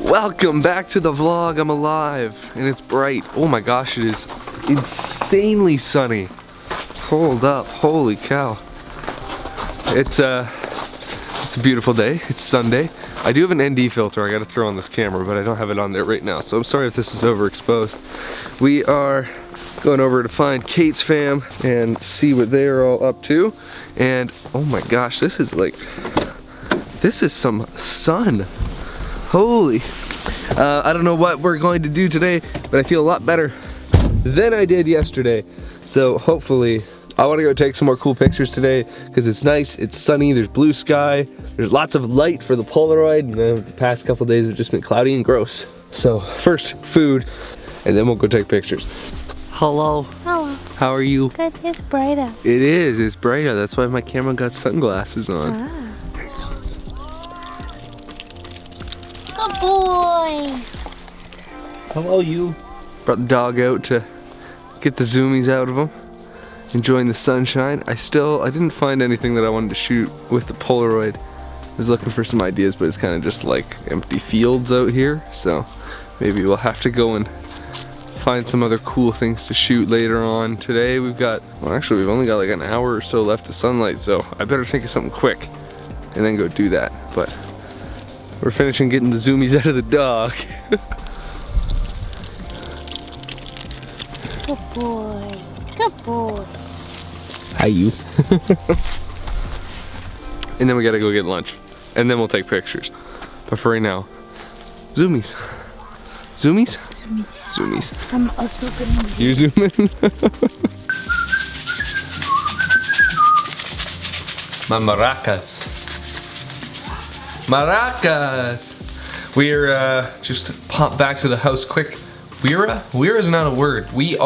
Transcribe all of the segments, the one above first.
Welcome back to the vlog. I'm alive and it's bright. Oh my gosh, it is insanely sunny. Hold up, holy cow. It's a beautiful day. It's Sunday. I do have an ND filter I gotta throw on this camera, but I don't have it on there right now, so I'm sorry if this is overexposed. We are going over to find Kate's fam and see what they're all up to. And oh my gosh, this is some sun. Holy. I don't know what we're going to do today, but I feel a lot better than I did yesterday. So hopefully, I want to go take some more cool pictures today because it's nice, it's sunny, there's blue sky, there's lots of light for the Polaroid. The past couple days have just been cloudy and gross. So first, food, and then we'll go take pictures. Hello. Hello. How are you? Good. It's bright out. It is. It's bright out. That's why my camera got sunglasses on. Ah. Good boy. Hello, you. Brought the dog out to get the zoomies out of him. Enjoying the sunshine. I didn't find anything that I wanted to shoot with the Polaroid. I was looking for some ideas, but it's kind of just like empty fields out here. So maybe we'll have to go and find some other cool things to shoot later on. Today we've only got like an hour or so left of sunlight, so I better think of something quick and then go do that. But we're finishing getting the zoomies out of the dog. Good boy. Good boy. Hi, you. And then we gotta go get lunch, and then we'll take pictures. But for right now, zoomies. Zoomies? Zoomies. I'm also gonna. You zoom in? My maracas. Maracas! We're just popped back to the house quick. We're is not a word. We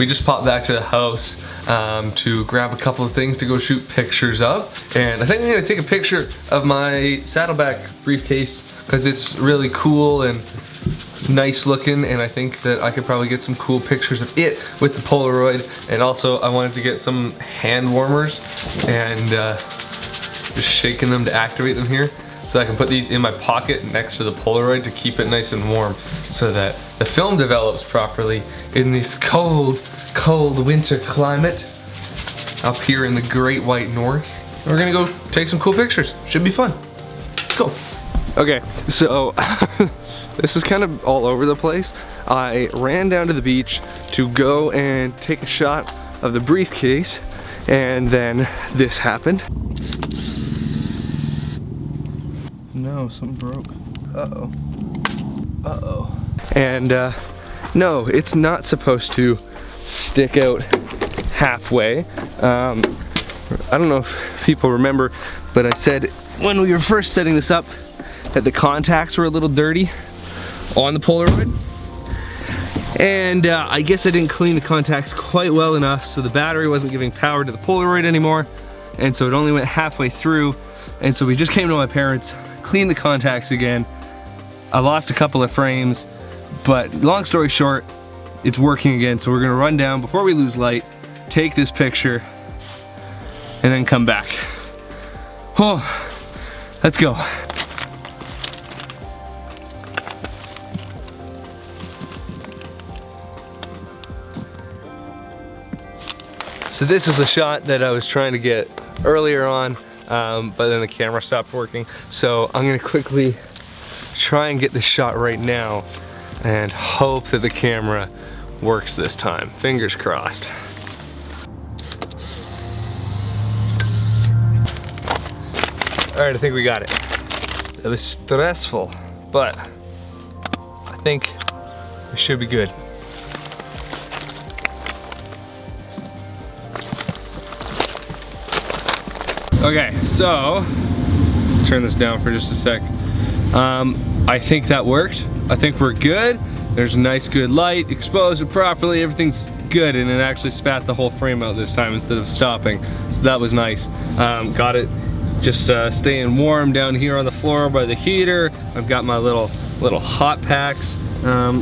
just popped back to the house to grab a couple of things to go shoot pictures of. And I think I'm gonna take a picture of my saddleback briefcase because it's really cool and nice looking, and I think that I could probably get some cool pictures of it with the Polaroid. And also I wanted to get some hand warmers and just shaking them to activate them here, so I can put these in my pocket next to the Polaroid to keep it nice and warm so that the film develops properly in this cold winter climate up here in the Great White North. We're gonna go take some cool pictures. Should be fun. Let's go. Okay, so this is kind of all over the place. I ran down to the beach to go and take a shot of the briefcase, and then this happened. No, something broke. Uh-oh. Uh-oh. And no, it's not supposed to stick out halfway. I don't know if people remember, but I said when we were first setting this up that the contacts were a little dirty on the Polaroid. And I guess I didn't clean the contacts quite well enough, so the battery wasn't giving power to the Polaroid anymore. And so it only went halfway through. And so we just came to my parents', cleaned the contacts again. I lost a couple of frames, but long story short, it's working again. So we're gonna run down before we lose light, take this picture, and then come back. Oh, let's go. So this is a shot that I was trying to get earlier on, but then the camera stopped working. So I'm gonna quickly try and get this shot right now and hope that the camera works this time. Fingers crossed. All right, I think we got it. It was stressful, but I think it should be good. Okay, so let's turn this down for just a sec. I think that worked. I think we're good. There's a nice good light, exposed it properly, everything's good, and it actually spat the whole frame out this time instead of stopping. So that was nice. Got it just staying warm down here on the floor by the heater. I've got my little hot packs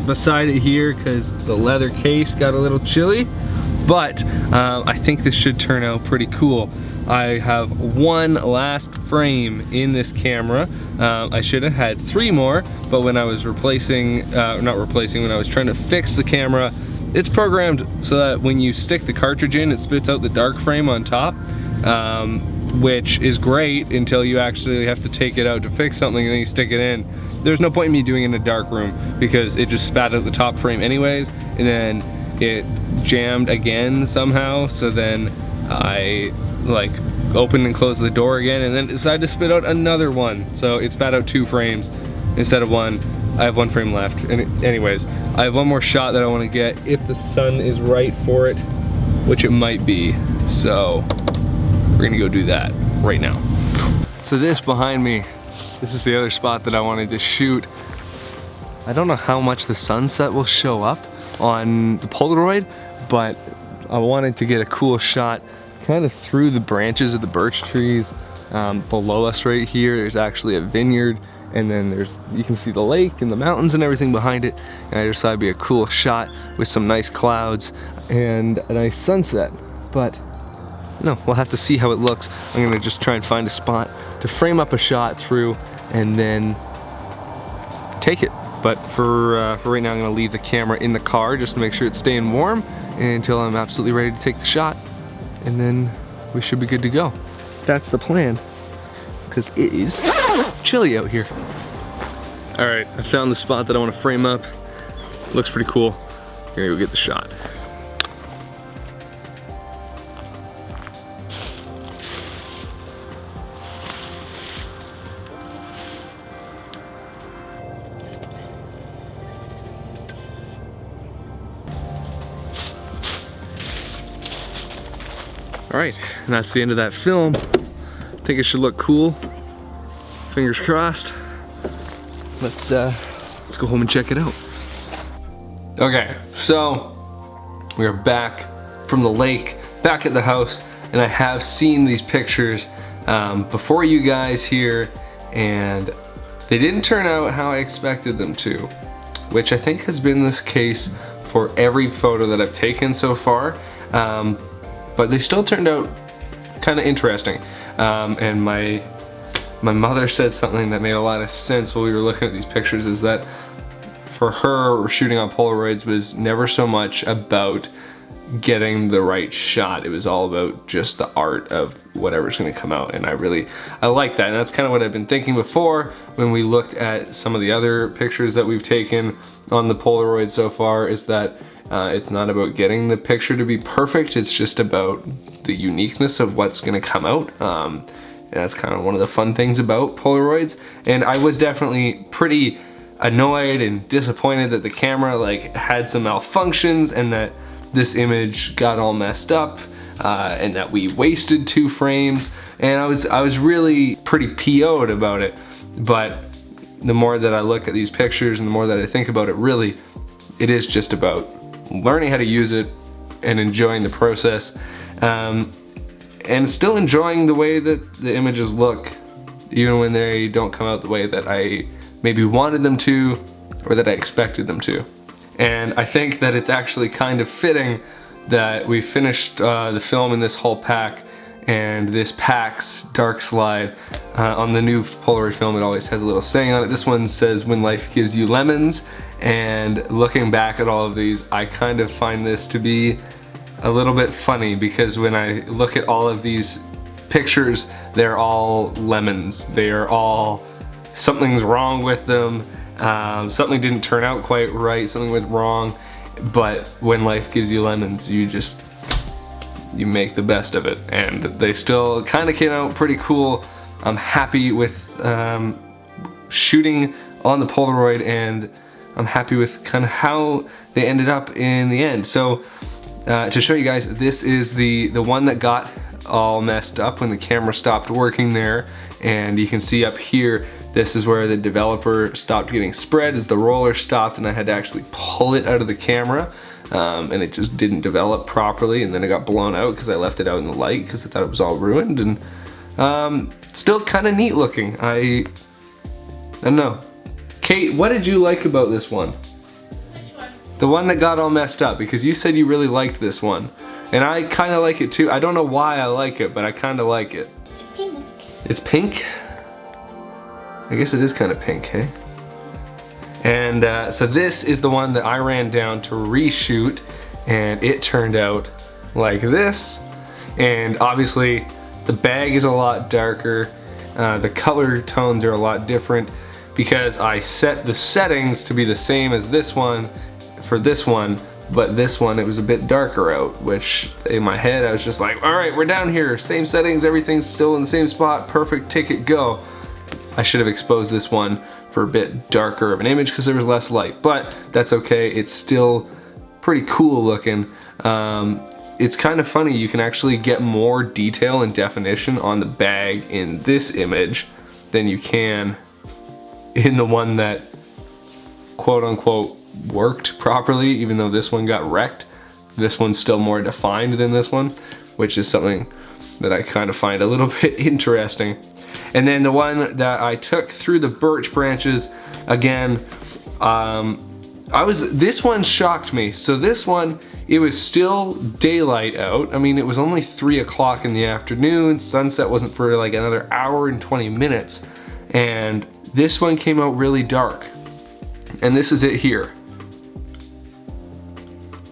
beside it here because the leather case got a little chilly. But I think this should turn out pretty cool. I have one last frame in this camera. I should have had 3 more, but when I was when I was trying to fix the camera, it's programmed so that when you stick the cartridge in, it spits out the dark frame on top, which is great until you actually have to take it out to fix something and then you stick it in. There's no point in me doing it in a dark room because it just spat out the top frame anyways, and then it jammed again somehow, so then I like opened and closed the door again and then decided to spit out another one. So it spat out 2 frames instead of 1. I have 1 frame left. And anyways, I have one more shot that I want to get if the sun is right for it, which it might be. So we're gonna go do that right now. So this behind me, this is the other spot that I wanted to shoot. I don't know how much the sunset will show up on the Polaroid, but I wanted to get a cool shot kind of through the branches of the birch trees. Below us right here, there's actually a vineyard, and then you can see the lake and the mountains and everything behind it. And I just thought it'd be a cool shot with some nice clouds and a nice sunset. But no, we'll have to see how it looks. I'm gonna just try and find a spot to frame up a shot through and then take it. But for right now, I'm gonna leave the camera in the car just to make sure it's staying warm until I'm absolutely ready to take the shot. And then we should be good to go. That's the plan, because it is chilly out here. All right, I found the spot that I wanna frame up. Looks pretty cool. I'm gonna go get the shot. All right, and that's the end of that film. I think it should look cool. Fingers crossed. Let's go home and check it out. Okay, so we're back from the lake, back at the house, and I have seen these pictures before you guys here, and they didn't turn out how I expected them to, which I think has been this case for every photo that I've taken so far. But they still turned out kind of interesting. And my mother said something that made a lot of sense while we were looking at these pictures, is that for her, shooting on Polaroids was never so much about getting the right shot. It was all about just the art of whatever's gonna come out. And I like that. And that's kind of what I've been thinking before when we looked at some of the other pictures that we've taken on the Polaroid so far, is that it's not about getting the picture to be perfect, it's just about the uniqueness of what's gonna come out. And that's kind of one of the fun things about Polaroids. And I was definitely pretty annoyed and disappointed that the camera had some malfunctions and that this image got all messed up and that we wasted 2 frames. And I was really pretty PO'd about it. But the more that I look at these pictures and the more that I think about it, really, it is just about learning how to use it and enjoying the process, and still enjoying the way that the images look, even when they don't come out the way that I maybe wanted them to or that I expected them to. And I think that it's actually kind of fitting that we finished the film in this whole pack, and this pack's dark slide on the new Polaroid film, it always has a little saying on it. This one says, "When life gives you lemons." And looking back at all of these, I kind of find this to be a little bit funny, because when I look at all of these pictures, they're all lemons. They are all, something's wrong with them. Something didn't turn out quite right, something went wrong. But when life gives you lemons, you make the best of it. And they still kind of came out pretty cool. I'm happy with shooting on the Polaroid, and I'm happy with kind of how they ended up in the end. So to show you guys, this is the one that got all messed up when the camera stopped working there. And you can see up here, this is where the developer stopped getting spread as the roller stopped, and I had to actually pull it out of the camera. And it just didn't develop properly, and then it got blown out because I left it out in the light because I thought it was all ruined. And still kind of neat looking. I don't know. Kate, what did you like about this one? Which one? The one that got all messed up, because you said you really liked this one. And I kind of like it too. I don't know why I like it, but I kind of like it. Pink. It's pink? I guess it is kind of pink, hey? And so this is the one that I ran down to reshoot, and it turned out like this. And obviously the bag is a lot darker. The color tones are a lot different because I set the settings to be the same as this one for this one, but this one it was a bit darker out, which in my head I was just like, all right, we're down here, same settings, everything's still in the same spot, perfect, ticket, go. I should have exposed this one for a bit darker of an image because there was less light, but that's okay. It's still pretty cool looking. It's kind of funny, you can actually get more detail and definition on the bag in this image than you can in the one that quote unquote worked properly, even though this one got wrecked. This one's still more defined than this one, which is something that I kind of find a little bit interesting. And then the one that I took through the birch branches, again, this one shocked me. So this one, it was still daylight out. I mean, it was only 3 o'clock in the afternoon. Sunset wasn't for like another hour and 20 minutes. And this one came out really dark. And this is it here.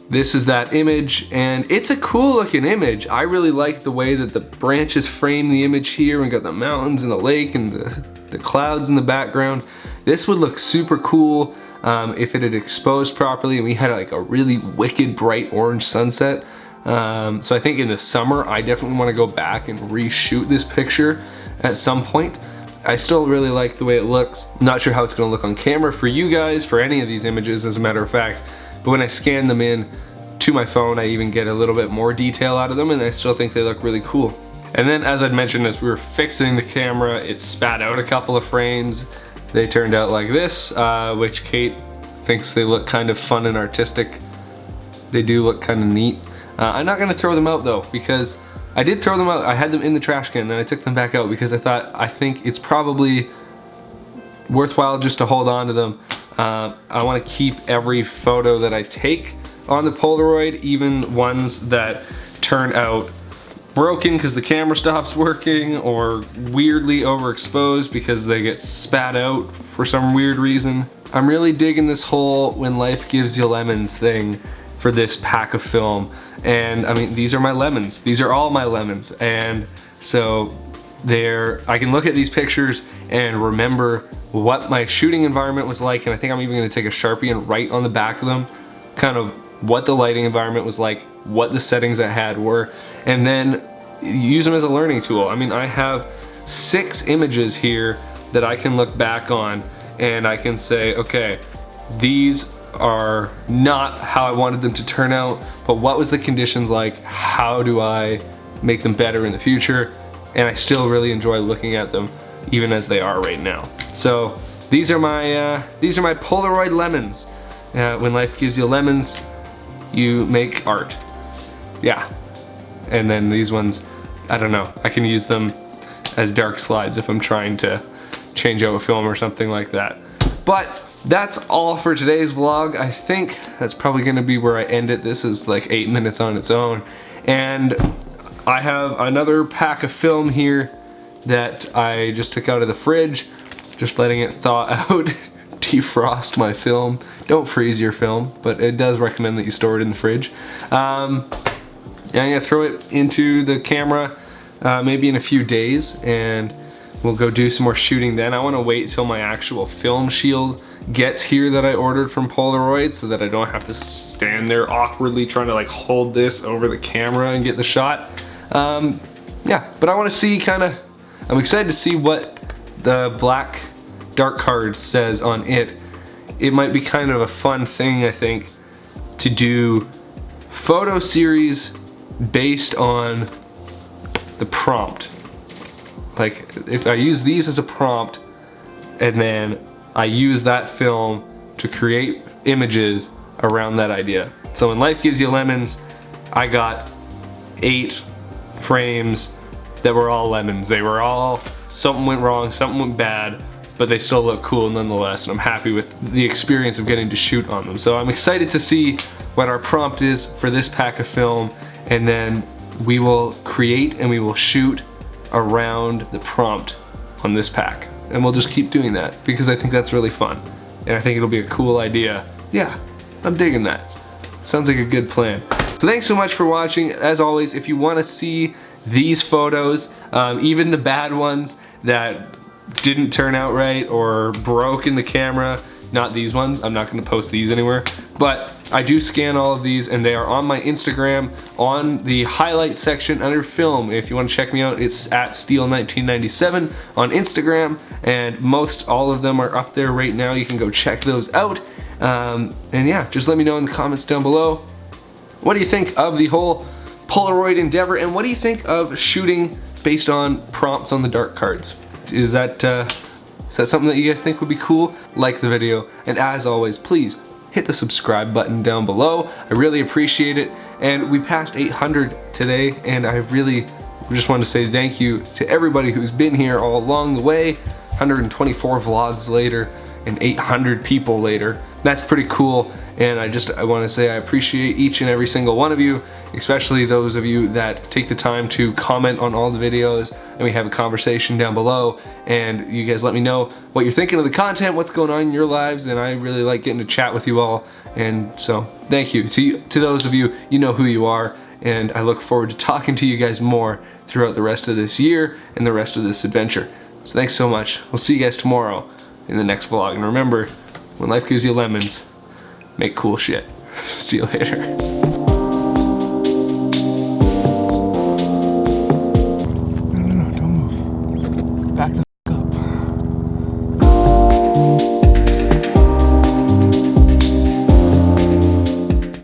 This is that image, and it's a cool looking image. I really like the way that the branches frame the image here. We got the mountains and the lake and the clouds in the background. This would look super cool if it had exposed properly and we had like a really wicked bright orange sunset. So I think in the summer, I definitely want to go back and reshoot this picture at some point. I still really like the way it looks. Not sure how it's gonna look on camera for you guys, for any of these images as a matter of fact. But when I scan them in to my phone, I even get a little bit more detail out of them, and I still think they look really cool. And then, as I'd mentioned, as we were fixing the camera, it spat out a couple of frames. They turned out like this, which Kate thinks they look kind of fun and artistic. They do look kind of neat. I'm not gonna throw them out though, because I did throw them out. I had them in the trash can, then I took them back out because I think it's probably worthwhile just to hold on to them. I want to keep every photo that I take on the Polaroid, even ones that turn out broken because the camera stops working or weirdly overexposed because they get spat out for some weird reason. I'm really digging this whole when life gives you lemons thing for this pack of film. And I mean, these are my lemons. These are all my lemons. And so I can look at these pictures and remember what my shooting environment was like, and I think I'm even gonna take a Sharpie and write on the back of them kind of what the lighting environment was like, what the settings I had were, and then use them as a learning tool. I mean, I have 6 images here that I can look back on and I can say, okay, these are not how I wanted them to turn out, but what was the conditions like? How do I make them better in the future? And I still really enjoy looking at them even as they are right now. So these are my Polaroid lemons. When life gives you lemons, you make art. Yeah. And then these ones, I don't know, I can use them as dark slides if I'm trying to change out a film or something like that. But that's all for today's vlog. I think that's probably gonna be where I end it. This is like 8 minutes on its own. And I have another pack of film here that I just took out of the fridge, just letting it thaw out, defrost my film. Don't freeze your film, but it does recommend that you store it in the fridge. And I'm gonna throw it into the camera maybe in a few days, and we'll go do some more shooting then. I wanna wait till my actual film shield gets here that I ordered from Polaroid so that I don't have to stand there awkwardly trying to like hold this over the camera and get the shot. Yeah, but I wanna see I'm excited to see what the black dark card says on it. It might be kind of a fun thing, I think, to do photo series based on the prompt. Like, if I use these as a prompt and then I use that film to create images around that idea. So when life gives you lemons, I got 8 frames that were all lemons. They were all, something went wrong, something went bad, but they still look cool nonetheless, and I'm happy with the experience of getting to shoot on them. So I'm excited to see what our prompt is for this pack of film, and then we will create and we will shoot around the prompt on this pack. And we'll just keep doing that because I think that's really fun. And I think it'll be a cool idea. Yeah, I'm digging that. Sounds like a good plan. So thanks so much for watching. As always, if you want to see these photos, even the bad ones that didn't turn out right or broke in the camera, not these ones, I'm not going to post these anywhere, but I do scan all of these and they are on my Instagram on the highlights section under film. If you want to check me out, it's at Steele1997 on Instagram, and most all of them are up there right now. You can go check those out. And yeah, just let me know in the comments down below. What do you think of the whole Polaroid endeavor, and what do you think of shooting based on prompts on the dart cards? Is that something that you guys think would be cool? Like the video, and as always, please hit the subscribe button down below. I really appreciate it. And we passed 800 today, and I really just want to say thank you to everybody who's been here all along the way. 124 vlogs later and 800 people later. That's pretty cool, and I want to say I appreciate each and every single one of you, especially those of you that take the time to comment on all the videos and we have a conversation down below, and you guys let me know what you're thinking of the content, what's going on in your lives, and I really like getting to chat with you all. And so thank you. To those of you, you know who you are, and I look forward to talking to you guys more throughout the rest of this year and the rest of this adventure. So thanks so much. We'll see you guys tomorrow in the next vlog, and remember, when life gives you lemons, make cool shit. See you later.